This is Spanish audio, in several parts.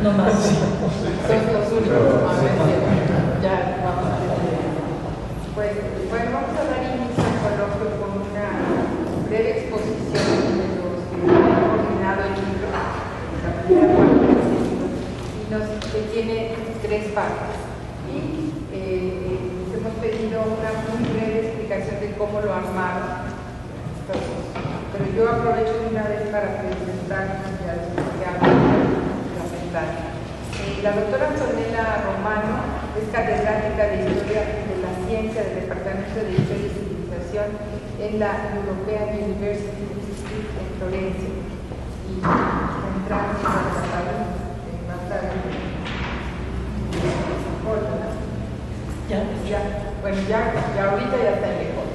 no más. Son los únicos. Ya, vamos a ver. Pues, bueno, vamos a dar inicio al coloquio con una breve exposición de los que han coordinado el libro, la primera parte del libro, que tiene 3 partes. Y les hemos pedido una muy breve explicación de cómo lo armaron. Pero yo aprovecho de una vez para presentar ya que hablo la ventana. La doctora Antonella Romano es catedrática de Historia de la Ciencia del Departamento de Historia y Civilización en la European University Institute en Florencia. Y está entrando a la bueno, ya ahorita ya está en mejor.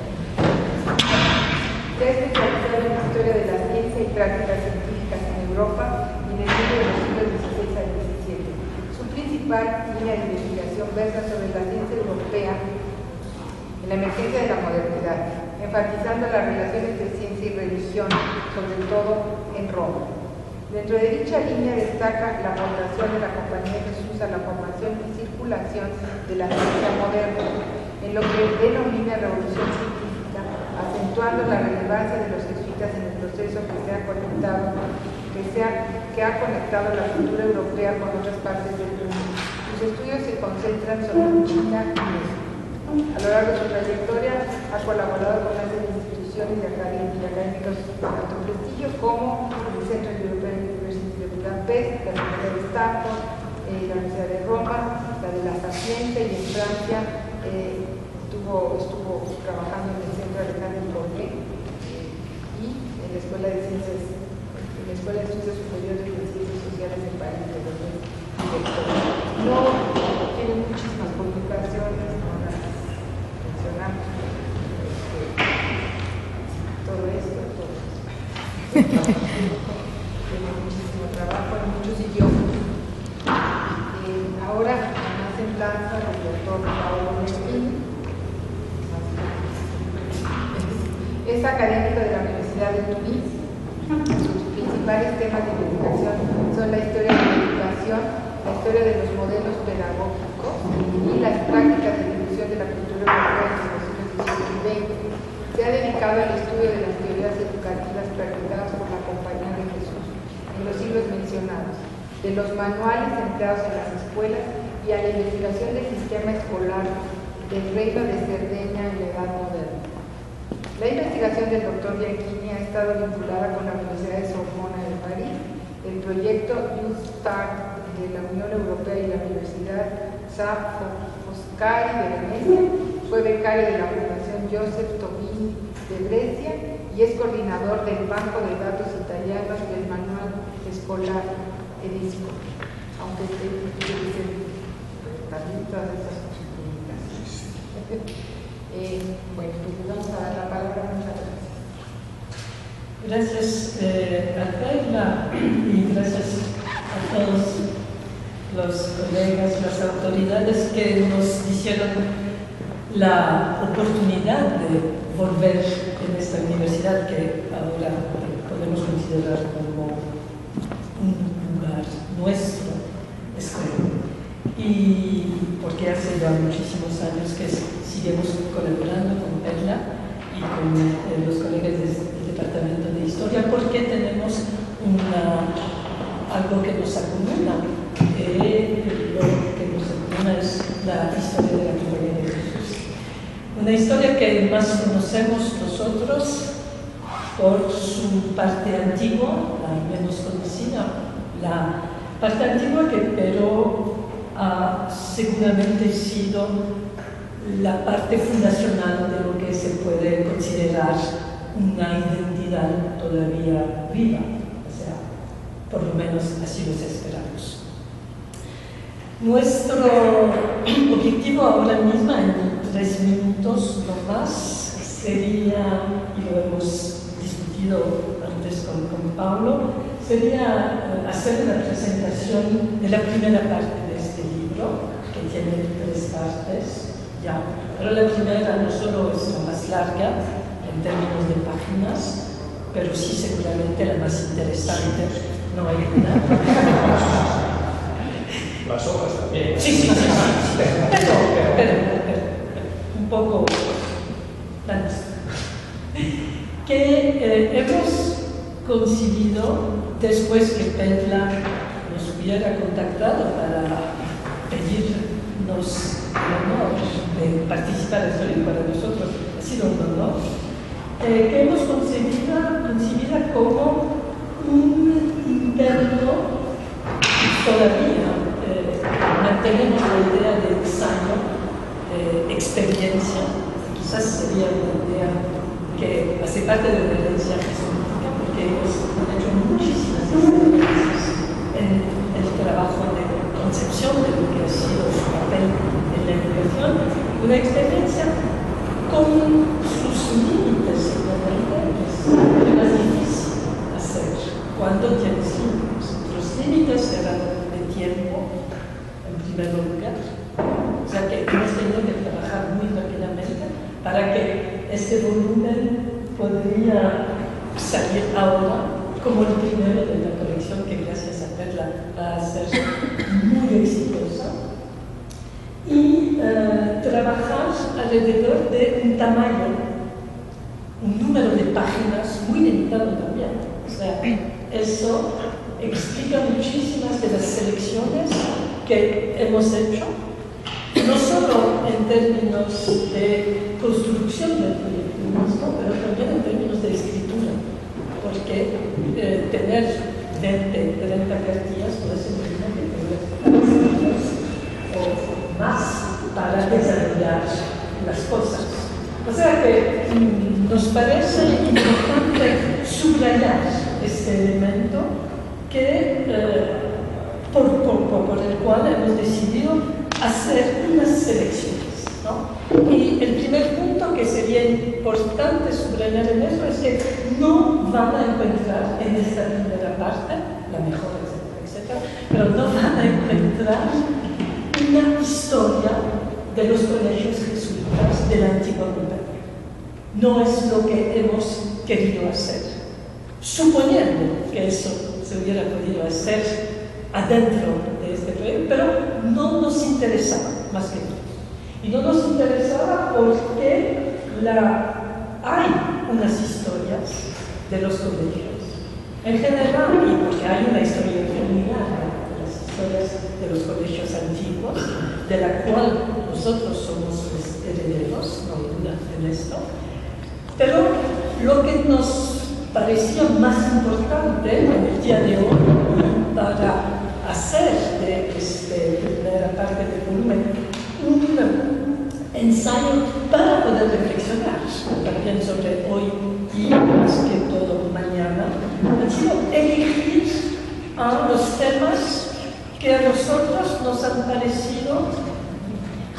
Se ha especializado en la historia de la ciencia y prácticas científicas en Europa y en el mundo de los siglos XVI al XVII. Su principal línea de investigación versa sobre la ciencia europea en la emergencia de la modernidad, enfatizando las relaciones de ciencia y religión, sobre todo en Roma. Dentro de dicha línea destaca la aportación de la Compañía de Jesús a la formación y circulación de la ciencia moderna, en lo que denomina revolución científica, acentuando la relevancia de los jesuitas en el proceso que ha conectado la cultura europea con otras partes del mundo. Sus estudios se concentran sobre China y México. A lo largo de su trayectoria ha colaborado con las instituciones y académicos de alto prestigio como el Centro European University de Budapest, la Universidad de Stanford, la Universidad de Roma, la de la Sapienza, y en Francia estuvo trabajando en el Centro Alejandro Cornet y en la Escuela de Ciencias, en la Escuela de Estudios Superiores de Ciencias Sociales de París, de donde es director. No tiene muchísimas publicaciones, no las mencionamos, todo esto. Tiene muchísimo trabajo en muchos idiomas. Ahora, además en lanza el doctor Paolo Merlin. Es académico de la Universidad de Turín. Sus principales temas de investigación son la historia de la educación, la historia de los modelos pedagógicos y las prácticas de difusión de la cultura europea en los siglos XIX y XX. Se ha dedicado al estudio de las teorías educativas practicadas por la Compañía de Jesús en los siglos mencionados, de los manuales empleados en las escuelas y a la investigación del sistema escolar del Reino de Cerdeña en la Edad Moderna. La investigación del Dr. Bianchini ha estado vinculada con la Universidad de Sorbona de París, el proyecto Youth Start de la Unión Europea y la Universidad Sa' Foscari de Venecia. Fue becario de la Fundación Joseph Tobini de Brescia y es coordinador del Banco de Datos Italianos del Manual Escolar EDISCO, aunque también todas estas publicaciones. Bueno, pues vamos a dar la palabra. Muchas gracias. Gracias a Perla y gracias a todos los colegas, las autoridades que nos hicieron la oportunidad de volver en esta universidad que ahora podemos considerar como un lugar nuestro, y porque hace ya muchísimos años que seguimos colaborando con Perla y con los colegas del Departamento de Historia, porque tenemos algo que nos acumula. Lo que nos acumula es la historia de la Compañía de Jesús. Una historia que más conocemos nosotros por su parte antigua, la menos conocida, la parte antigua que pero ha seguramente sido la parte fundacional de lo que se puede considerar una identidad todavía viva, o sea, por lo menos así los esperamos. Nuestro objetivo ahora mismo, en 3 minutos no más, sería, y lo hemos discutido antes con Paulo, sería hacer una presentación de la primera parte de este libro, que tiene 3 partes. Ya, pero la primera no solo es la más larga en términos de páginas, pero sí seguramente la más interesante, no hay duda. Las obras también. Sí. Pero, un poco que hemos conseguido, después que Pentla nos hubiera contactado para pedirnos el honor de participar en esto, y para nosotros ha sido un honor, que hemos concebida como un intento. Todavía mantenemos la idea de ensayo, de experiencia, quizás sería una idea que hace parte de la herencia jesuítica, porque ellos han hecho muchísimas experiencias en el trabajo de concepción de lo que ha sido su papel en la educación, una experiencia con sus límites, es más difícil hacer cuando tienes límites. Los límites eran de tiempo, en primer lugar, o sea que hemos tenido que trabajar muy rápidamente para que este volumen podría salir ahora como el primero de la colección, que gracias a Perla va a ser muy exitosa, y trabajar alrededor de un tamaño, un número de páginas muy limitado también. O sea, eso explica muchísimas de las selecciones que hemos hecho, no solo en términos de construcción del proyecto mismo, pero también en términos de escritura, porque tener 20, 30 cartillas puede ser muy o más para desarrollar las cosas. O sea que nos parece importante subrayar este elemento que, por el cual hemos decidido hacer unas selecciones, ¿no? Y el primer punto que sería importante subrayar en eso es que no van a encontrar en esta primera parte, la mejor, etcétera, pero no van a encontrar una historia de los colegios jesuitas de la antigua Europa. No es lo que hemos querido hacer, suponiendo que eso se hubiera podido hacer adentro de este proyecto, pero no nos interesaba más que todo. Y no nos interesaba porque hay unas historias de los colegios en general, y porque hay una historia muy larga de las historias de los colegios antiguos, de la cual nosotros somos los herederos, no hay duda en esto. Pero lo que nos parecía más importante en el día de hoy para hacer de esta primera parte del volumen un ensayo para poder reflexionar también sobre hoy y más que todo mañana, ha sido elegir a los temas que a nosotros nos han parecido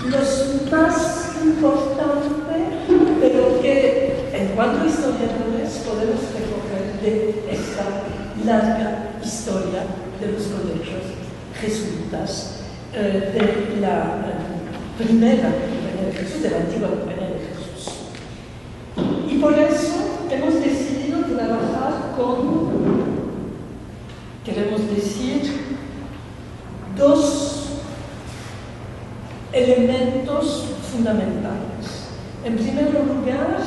los más importantes, pero que en cuanto a historiadores podemos recoger de esta larga historia de los colegios jesuitas, de la primera compañía de Jesús, de la antigua compañía de Jesús. Y por eso hemos decidido trabajar con, queremos decir, dos elementos fundamentales. En primer lugar,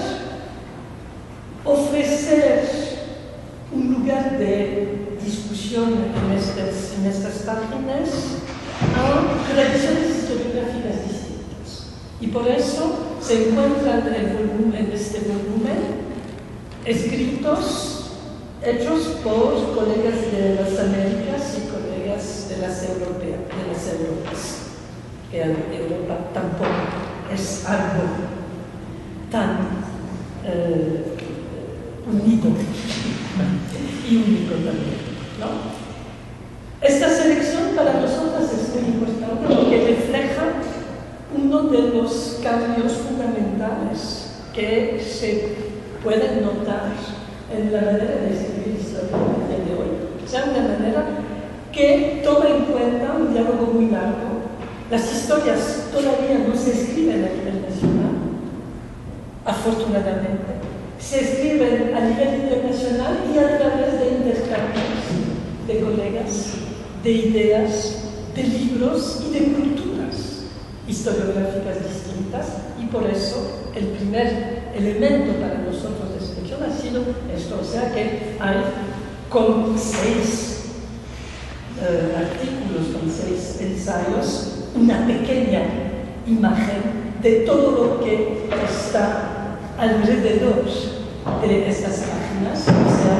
ofrecer un lugar de discusión en estas páginas a tradiciones historiográficas distintas. Y por eso se encuentran en este volumen escritos hechos por colegas de las Américas y colegas de las Europas, que Europa tampoco es algo tan unido y único también, ¿no? Esta selección para nosotros es muy importante porque refleja uno de los cambios fundamentales que se pueden notar en la manera de escribir historia de hoy. O sea, una manera que toma en cuenta un diálogo muy largo. Las historias todavía no se escriben a nivel nacional, afortunadamente. Se escriben a nivel internacional y a través de intercambios de colegas, de ideas, de libros y de culturas historiográficas distintas, y por eso el primer elemento para nosotros de selección ha sido esto, o sea que hay con 6 artículos, con 6 ensayos, una pequeña imagen de todo lo que está alrededor de estas páginas, o sea,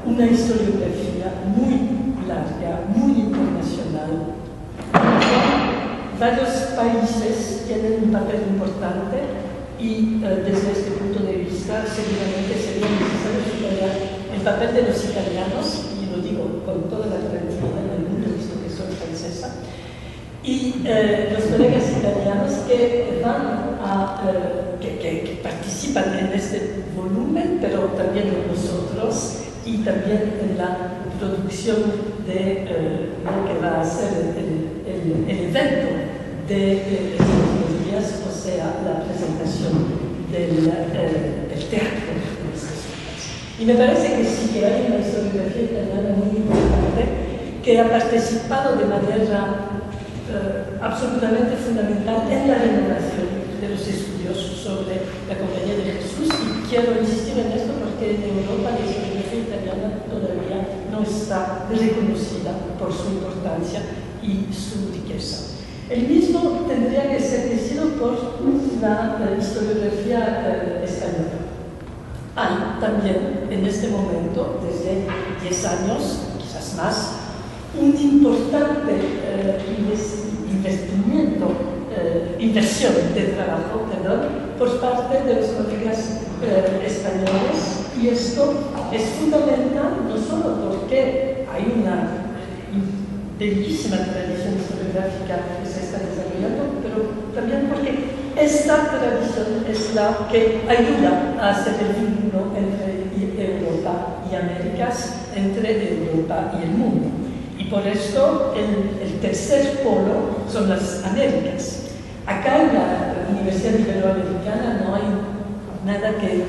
una historiografía muy larga, muy internacional. Varios países tienen un papel importante y desde este punto de vista seguramente sería necesario subrayar el papel de los italianos, y lo digo con toda la tranquilidad del mundo, visto que soy francesa, y los colegas italianos que van que participan en este volumen, pero también nosotros, y también en la producción de lo que va a ser el evento de estos días, o sea, la presentación del teatro de estas obras. Y me parece que sí que hay una historiografía italiana muy importante que ha participado de manera absolutamente fundamental en la renovación de los estudios sobre la Compañía de Jesús, y quiero insistir en esto porque en Europa la historiografía italiana todavía no está reconocida por su importancia y su riqueza. El mismo tendría que ser decidido por la historiografía española. Hay también en este momento, desde 10 años, quizás más, un importante inversión de trabajo, por parte de los colegas españoles, y esto es fundamental no solo porque hay una bellísima tradición historiográfica que se está desarrollando, pero también porque esta tradición es la que ayuda a hacer el vínculo entre Europa y Américas, entre Europa y el mundo. Y por esto el tercer polo son las Américas. Acá en la Universidad Iberoamericana no hay nada que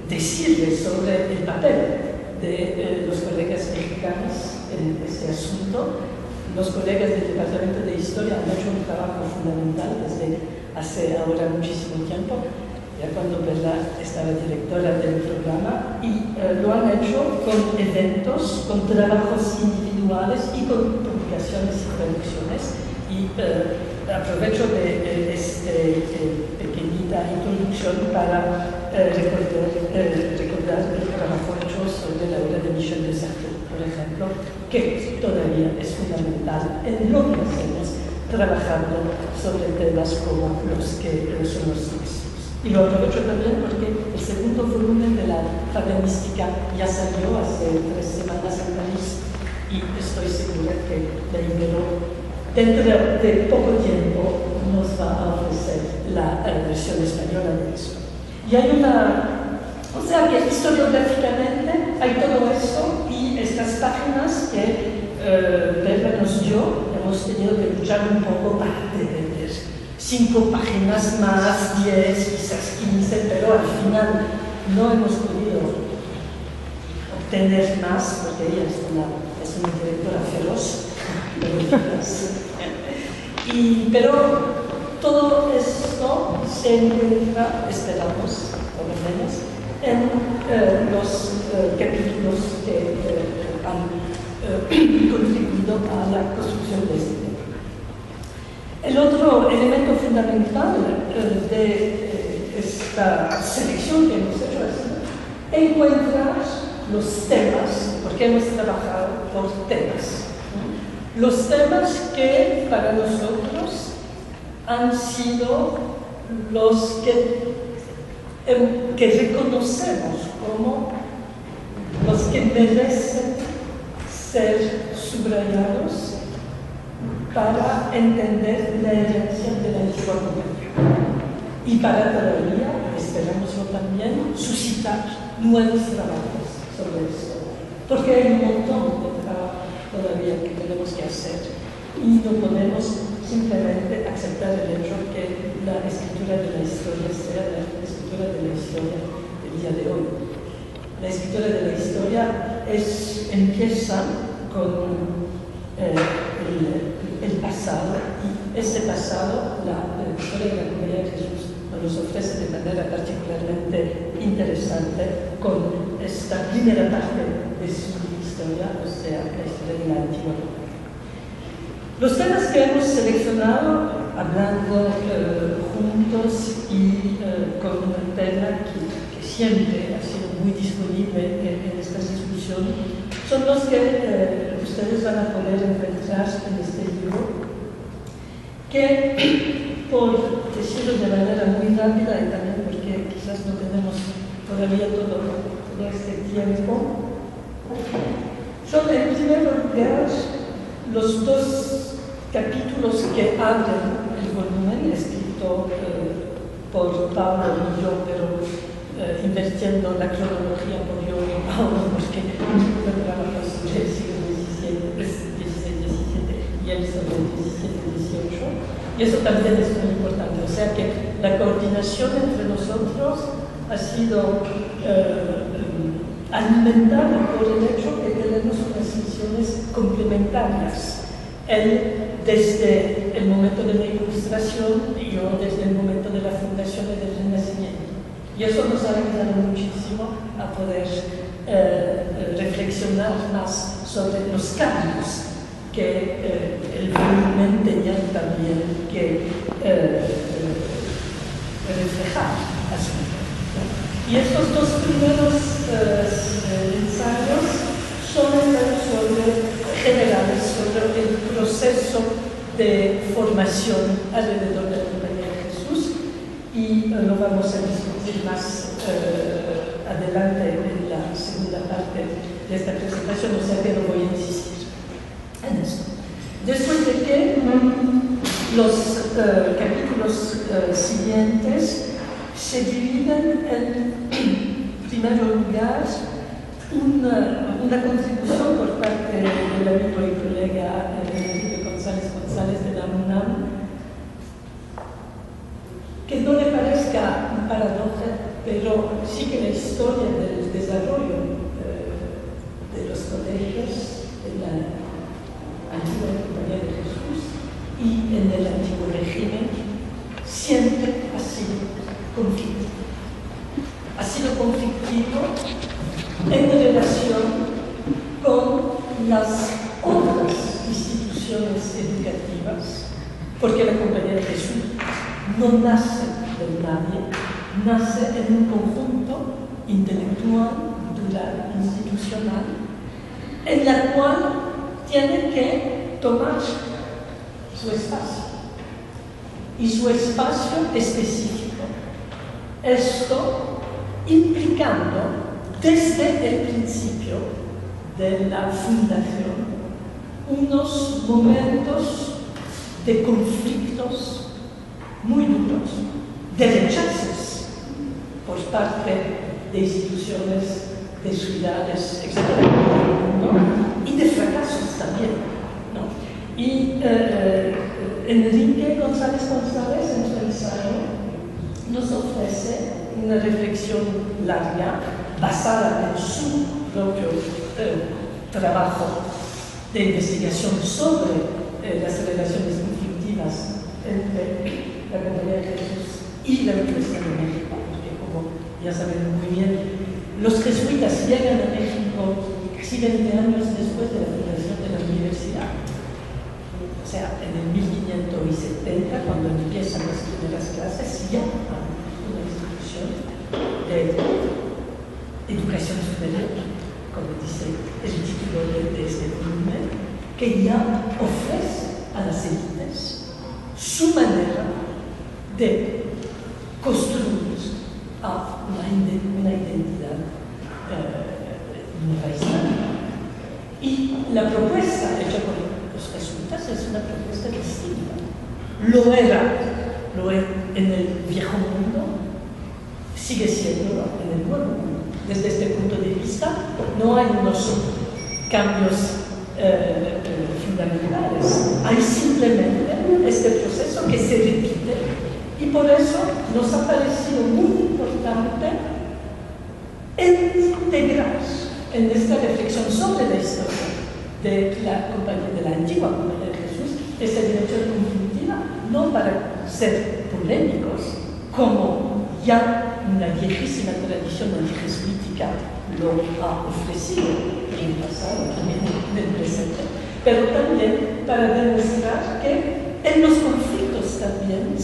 decirles sobre el papel de los colegas mexicanos en este asunto. Los colegas del Departamento de Historia han hecho un trabajo fundamental desde hace ahora muchísimo tiempo, ya cuando Perla estaba directora del programa, y lo han hecho con eventos, con trabajos individuales y con publicaciones y traducciones. Y aprovecho de esta pequeñita introducción para recordar el trabajo hecho sobre la obra de Michel de Certeau, por ejemplo, que todavía es fundamental en lo que hacemos, trabajando sobre temas como los que son los mismos. Y lo aprovecho también porque el segundo volumen de la Fabianística ya salió hace 3 semanas en París, y estoy segura que la Ibero dentro de poco tiempo nos va a ofrecer la versión española de eso. Y hay o sea que historiográficamente hay todo esto, y estas páginas que Perla nos dio, hemos tenido que luchar un poco para entender 5 páginas más, 10, quizás 15, pero al final no hemos podido obtener más, porque ella es una directora feroz. Pero todo esto se encuentra, esperamos, por lo menos, en los capítulos que han contribuido a la construcción de este tema. El otro elemento fundamental de esta selección que hemos hecho es encontrar los temas, porque hemos trabajado por temas. Los temas que para nosotros han sido los que reconocemos como los que merecen ser subrayados para entender la herencia de la historia, y para todavía, esperamos también, suscitar nuevos trabajos sobre esto, porque hay un montón de trabajo todavía que tenemos que hacer, y no podemos simplemente aceptar el hecho que la escritura de la historia sea la escritura de la historia del día de hoy. La escritura de la historia empieza con el pasado, y ese pasado, la historia de la Compañía de Jesús nos ofrece de manera particularmente interesante con esta primera parte de su historia, o sea, la historia de la antigua Roma. Los temas que hemos seleccionado, hablando juntos y con una tela que siempre ha sido muy disponible en esta discusión, son los que ustedes van a poder encontrar en este libro, que, por decirlo de manera muy rápida y también porque quizás no tenemos todavía todo este tiempo, son en primer lugar los dos capítulos que abren el volumen, escrito por Pablo y yo, pero invirtiendo la cronología por yo ahora, porque yo trabajo sobre el siglo XVI-XVII y él sobre el XVII-XVIII, y eso también es muy importante. O sea que la coordinación entre nosotros ha sido alimentada por el hecho de que tenemos unas visiones complementarias. Él desde el momento de la Ilustración y yo desde el momento de la fundación y del Renacimiento. Y eso nos ha ayudado muchísimo a poder reflexionar más sobre los cambios que el volumen tenía también que reflejar a su vez. Y estos dos primeros ensayos son generales sobre el proceso de formación alrededor de la Compañía de Jesús, y lo vamos a discutir más adelante en la segunda parte de esta presentación, o sea que no voy a insistir en esto. Después de que los capítulos siguientes se dividen en primer lugar una contribución por parte del amigo y colega Enrique González de la UNAM, que no le parezca un paradoja, pero sí que la historia del desarrollo de los colegios de la antigua Compañía de Jesús y en el antiguo régimen siempre ha sido conflictivo. Ha sido conflictivo en relación con las otras instituciones educativas, porque la Compañía de Jesús no nace de nadie, nace en un conjunto intelectual, cultural, institucional, en la cual tiene que tomar su espacio, y su espacio específico. Esto implicando desde el principio de la fundación unos momentos de conflictos muy duros, de rechazos por parte de instituciones, de ciudades, etc., ¿no? Y de fracasos también, ¿no? Y Enrique González en su ensayo nos ofrece una reflexión larga basada en su propio trabajo de investigación sobre las relaciones conflictivas entre la Compañía de Jesús y la Universidad de México, porque como ya saben muy bien, los jesuitas llegan a México casi 20 años después de la fundación de la universidad. O sea, en el 1570, cuando empiezan las primeras clases, ya hay una institución de educación superior, como dice el título de este volumen, que ya ofrece a las élites su manera de construir a una identidad universal. Y la propuesta hecha por los jesuitas es una propuesta distinta. Lo era en el viejo mundo, sigue siendo en el nuevo mundo. Desde este punto de vista, no hay unos cambios fundamentales. Hay simplemente este proceso que se repite, y por eso nos ha parecido muy importante integrar en esta reflexión sobre la historia de la antigua Compañía de Jesús esa dimensión conflictiva, no para ser polémicos, como ya una viejísima tradición antijesuítica lo ha ofrecido en el pasado, también en el presente, pero también para demostrar que en los conflictos también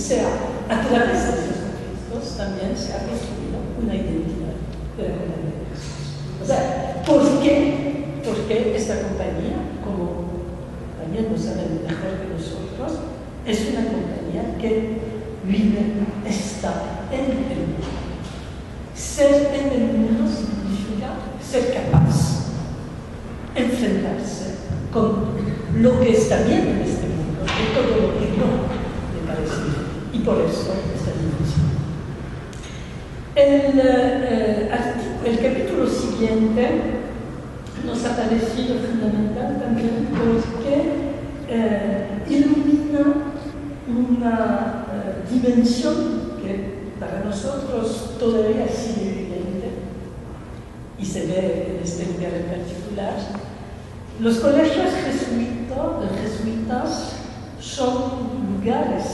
a través de esos conflictos también se ha construido una identidad de la compañía de Jesús. O sea, ¿por qué esta compañía, como también lo saben mejor que nosotros, es una compañía que vive, está en el mundo? Ser en el mundo significa ser capaz de enfrentarse con lo que está bien en este mundo y todo lo que no le parece bien. Y por eso esta dimensión. El capítulo siguiente nos ha parecido fundamental también porque ilumina una dimensión que para nosotros todavía sigue evidente y se ve en este lugar en particular. Los colegios jesuitas son lugares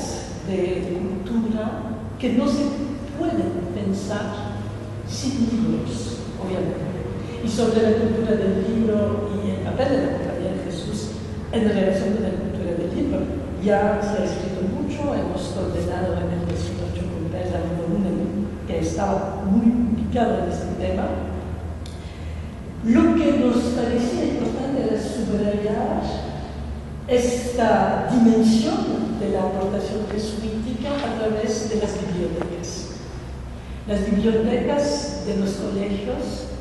de cultura que no se pueden pensar sin libros, obviamente. Y sobre la cultura del libro y el papel de la compañía de Jesús en relación con la cultura del libro, ya se ha escrito mucho, hemos ordenado en el 18 Compesa un volumen que estaba muy ubicado en este tema. Lo que nos parecía importante era subrayar esta dimensión de la aportación jesuítica a través de las bibliotecas. Las bibliotecas de los colegios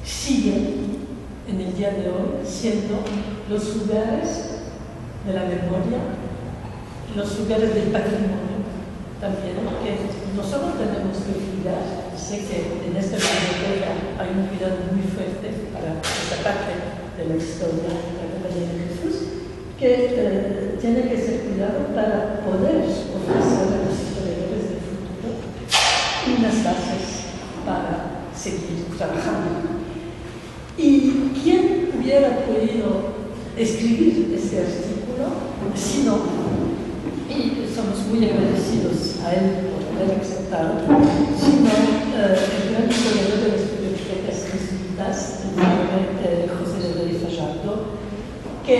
siguen en el día de hoy siendo los lugares de la memoria, los lugares del patrimonio también, que nosotros tenemos que cuidar. Sé que en esta biblioteca hay un cuidado muy fuerte para esta parte de la historia de la compañía de Jesús, que tiene que ser cuidado para poder ofrecer a los historiadores del futuro unas bases para seguir trabajando. ¿Y quién hubiera podido escribir este artículo si no? Y somos muy agradecidos a él por haber aceptado, sino el gran historiador de las bibliotecas jesuitas, el padre José de Rey Fajardo, que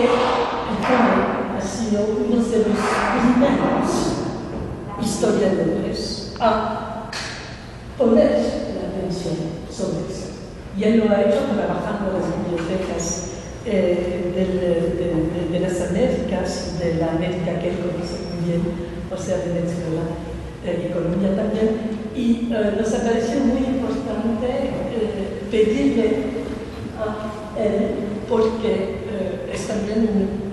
ha sido uno de los primeros historiadores a poner la atención sobre eso. Y él lo ha hecho trabajando en las bibliotecas de las Américas, de la América que él conoce muy bien, o sea, Venezuela y Colombia también. Y nos ha parecido muy importante pedirle a él, porque es también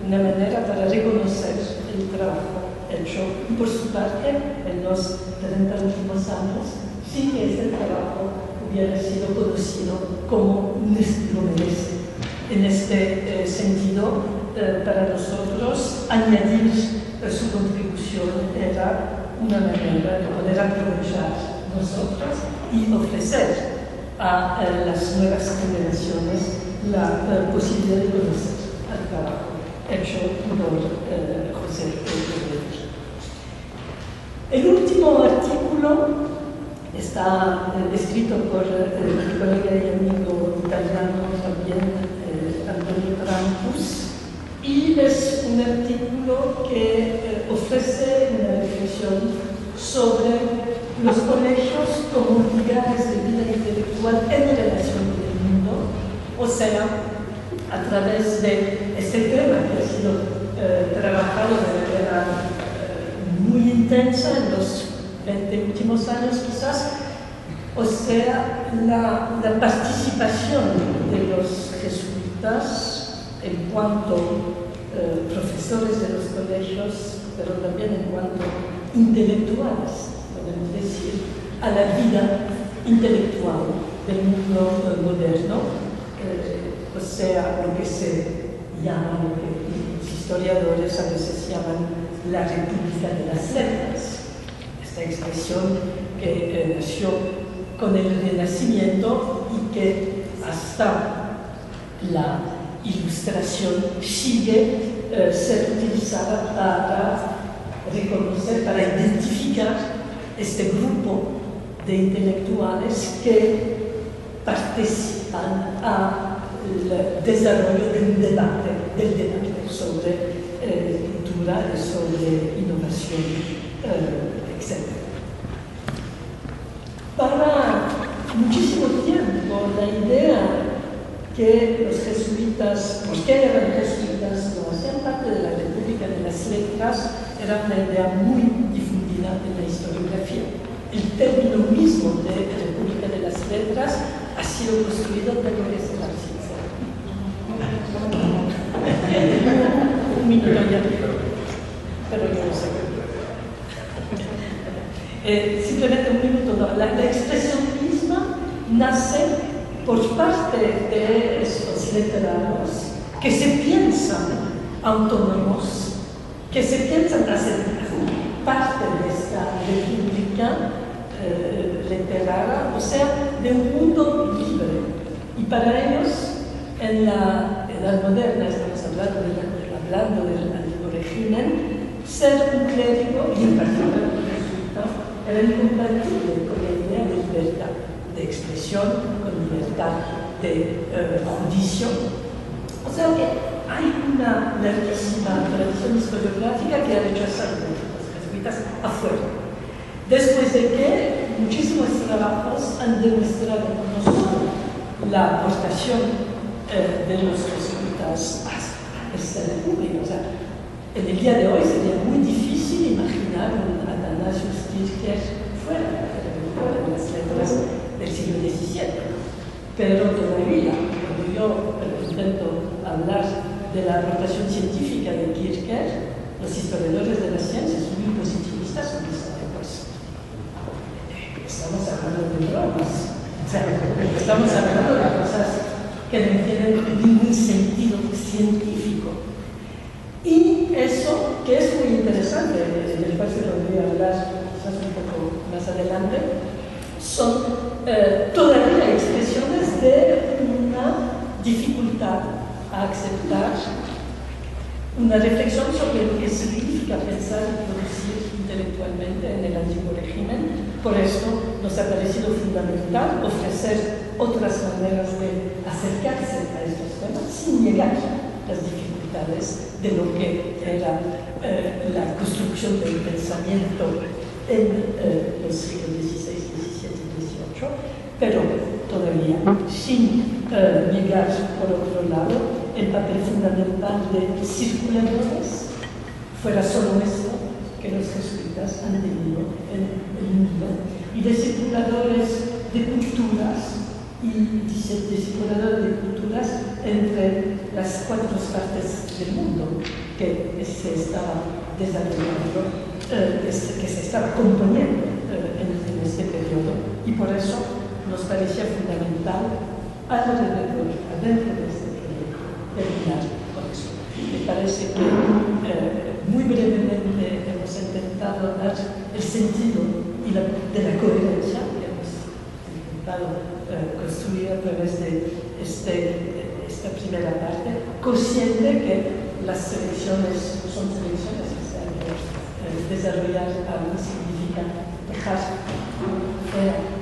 una manera para reconocer el trabajo hecho por su parte en los 30 últimos años, sin que este trabajo hubiera sido conocido como lo merece. En este sentido, para nosotros, añadir su contribución era una manera de poder aprovechar nosotros y ofrecer a las nuevas generaciones la posibilidad de conocer el trabajo hecho por José Pedro. El último artículo está escrito por mi colega y amigo italiano también, Antonio Trampus, y es un artículo que ofrece una reflexión sobre los colegios como lugares de vida intelectual en relación con el mundo, o sea, a través de este tema que ha sido trabajado de manera muy intensa en los 20 últimos años quizás, o sea, la participación de los jesuitas en cuanto profesores de los colegios, pero también en cuanto intelectuales, podemos decir, a la vida intelectual del mundo moderno, o sea, lo que se llama, lo que los historiadores a veces llaman la República de las Letras. Esta expresión que nació con el Renacimiento y que hasta ilustración sigue ser utilizada para reconocer, para identificar este grupo de intelectuales que participan al desarrollo del debate sobre cultura y sobre innovación, etc. Para muchísimo tiempo la idea que los jesuitas, ¿por qué eran jesuitas? No hacían parte de la República de las Letras, era una idea muy difundida en la historiografía. El término mismo de República de las Letras ha sido construido por Lorenzo García. Un minuto ya, pero yo no sé. Simplemente un minuto, no. La expresión misma nace por parte de estos literatos que se piensan autónomos, que se piensan hacer parte de esta república literaria, o sea, de un mundo libre. Y para ellos, en la Edad Moderna, estamos hablando del antiguo régimen, ser un clérigo, y en particular un jesuita, era incompatible con la idea de libertad de expresión, con libertad de juicio. O sea que hay una larguísima tradición historiográfica que ha rechazado los jesuitas afuera. Después de que muchísimos trabajos han demostrado no solo la aportación de los jesuitas a esta república. O sea, en el día de hoy sería muy difícil imaginar un Athanasius Kircher fuera de las letras del siglo XVII. Pero todavía, cuando yo intento hablar de la aportación científica de Kircher, los historiadores de las ciencias muy positivistas son dicen, pues, estamos hablando de bromas, o sea, estamos hablando de cosas que no tienen ningún sentido científico. Y eso, que es muy interesante, del cual se lo voy a hablar quizás un poco más adelante, son todavía expresiones de una dificultad a aceptar una reflexión sobre lo que significa pensar y producir intelectualmente en el antiguo régimen. Por esto nos ha parecido fundamental ofrecer otras maneras de acercarse a estos temas sin negar las dificultades de lo que era la construcción del pensamiento en los siglos XVI, XVII y XVIII, pero todavía sin negar, por otro lado, el papel fundamental de circuladores, fuera solo esto que los jesuitas han tenido en el mundo, y de circuladores de culturas, y de circuladores de culturas entre las cuatro partes del mundo que se estaba desarrollando, que se estaba componiendo en este periodo, y por eso nos parecía fundamental adentro de este proyecto terminar con eso. Me parece que muy brevemente hemos intentado dar el sentido de la coherencia que hemos intentado construir a través de esta primera parte, consciente que las selecciones son selecciones, o sea, que desarrollar algo significa dejar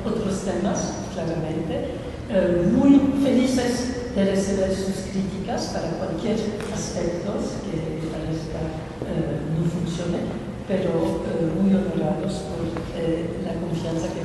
otros temas, claramente. Muy felices de recibir sus críticas para cualquier aspecto que les parezca no funcione, pero muy honorados por la confianza que